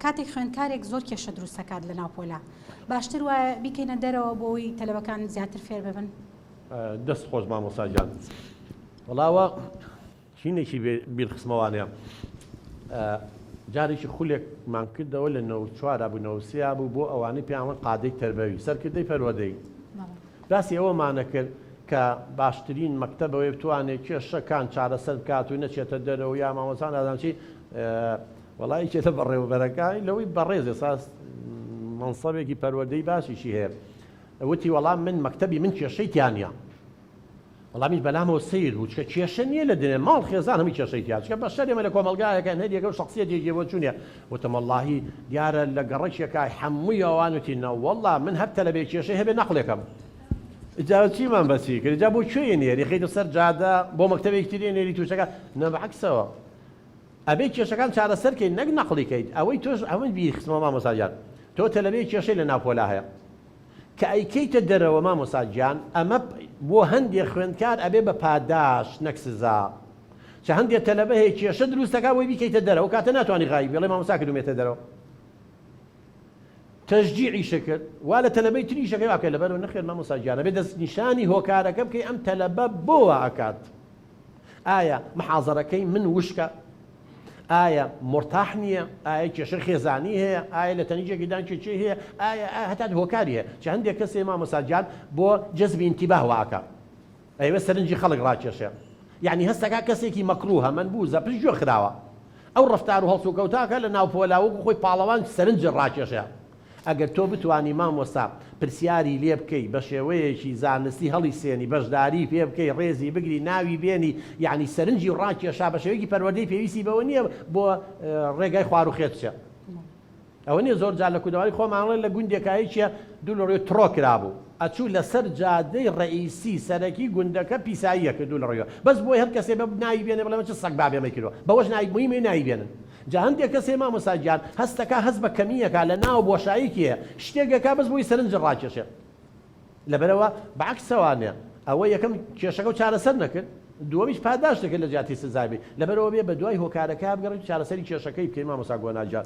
کاتێک خوێندکارێک زۆر کێشە دروست دەکات لە ناو پۆلا باشتر وایە بیکەینە دەرەوە بۆی تەلەبەکان زیاتر فێر ببن. دەست خۆش مامۆستاجان وەڵاوە چینێکی بیرخسمەوانەیە جارێکی خولێکمان کردەوە لە 94 بوو 93 بوو بۆ ئەوانەی پێیان قادەی تەربەوی سەرکردەی پەروەردەی باسی ئەوەمانە کرد کە باشترین مەکتەبەوەی بتوانێت کێشەکان چارەسەر بکات و نەچێتە دەرەوە یا مامۆستان ئادامچی وەڵی چێتە بەڕێوەبەرەکانی لەوەی بەڕێزێ ساس منسەبێکی پەروەردەی باشیشی هەیە وتی وەڵام من مەکتەبی من کێشەی تیانە وەڵامیش بەلامەوە سیر و چکە کێشە نییە لە دنێ ماڵ خێزان هەمی کێشەی تیان چکە بەشەرێمە لە کۆمەلگایەکە هەریەکە و شخصیەتێکی بۆ چوونیە وتم وەڵاهی دیارە لە گەڕەکێکە هەمووی ئەوانوتینە وەڵا من هەر تەلەبێ کێشەی هەبێ نەقڵێکم ئجا چیمان بەسی کرد جا بۆ کوێ نێری خەیتە سەر جادە بۆ مەکتەبێکی تری نێری تووشەکە نەبعەکسەوە ئەبێ کێشەکان چارەسەرکەی نەک نەقڵیکەیت ئەوەی تۆش ئەوەی بیرخسمە مامۆستاجان تۆ تەلەبێ کێشەی لە ناوپۆلا هەیە کە ئەیکەیتە دەرەوە مامۆستاجان ئەمە بۆ هەندێک خوێندکار ئەبێ بە پاداش نەک سزا چە هەندێک تەلەبە هەیە کێشە دروستەکە بۆی بیکەیتە دەرەوە کاتە ناتوانانی غایی بێڵێ مامۆستا کردومێتە دەرەوە تەشجیعی شکرد وا لە تەلەبەی تری شەکەی واکە لەبەرەوە نەخێر مامۆستاجانە بێ دەست نیشانی هۆکارەکە بکەی ئەم تەلەبە بۆوە ئەکات ئایا محاضەرەکەی من وشکە ئایا مرتاح نییە ئایا کێشە خێزانی هەیە ئایا لە تەنیجێکی دانکێکی هەیە ئایا هەتا هۆکاری هەیە چ هەندێک کەسێ مامۆستاجان بۆ جەزبی ئینتیباه واکە ئەیوە سەرنجی خەڵک ڕاکێشێ یعنی هەستەکە کەسێکی مەکروهە منبووزە پشتگوێ خراوە ئەو ڕەفتار و هەڵسوکەوتاکە لە ناو پۆلاوە خۆی پاڵەوان سەرنج ڕاکێشێ ئەگەر تۆ بتوانی مامۆستا پرسیاری لێ بکەی بە شێوەیەکی زانستی هەڵی سێنی بەشداری پێ بکەی ڕێزی بگری ناوی بێنی یعنی سەرنجی ڕاکێشا بە شێوەیەکی پەروەردەی پێویستی بەوە نییە بۆ ڕێگای خوار و خێت ئەوە نیە زۆر جار لە کودەواری خۆمانڵێ لە گوندێکایی چیە دوو لە ڕێ تڕۆ کرابوو ئەچوو لەسەر جادەی ڕئیسی سەرەکی گوندەکە پیساییە کردو لە ڕێوە بەس بۆی هەر کەسێ بە ناوی بێنێ بڵێمە چ سەگ بابێمە کردووە بەوەش ناوی مویمێ ناوی بێنن جا هەندێک کەسێ مامۆستاجان هەستەکە هەست بە کەمیەکە لە ناو بۆشاییکیە شتێکەکە بەس بۆی سەرنج ڕاکێشێ لەبەرەوە بەعکسەوانێ ئەوە یەکەم کێشەکە و چارەسەر نەکرد دووەمیش پاداش دەکرد لە جیاتی سزای بێ لەبەرەوە بێ بە دوای هۆکارەکە بگەڕێت چارەسەری کێشەکەی بکەین مامۆستا گۆناجان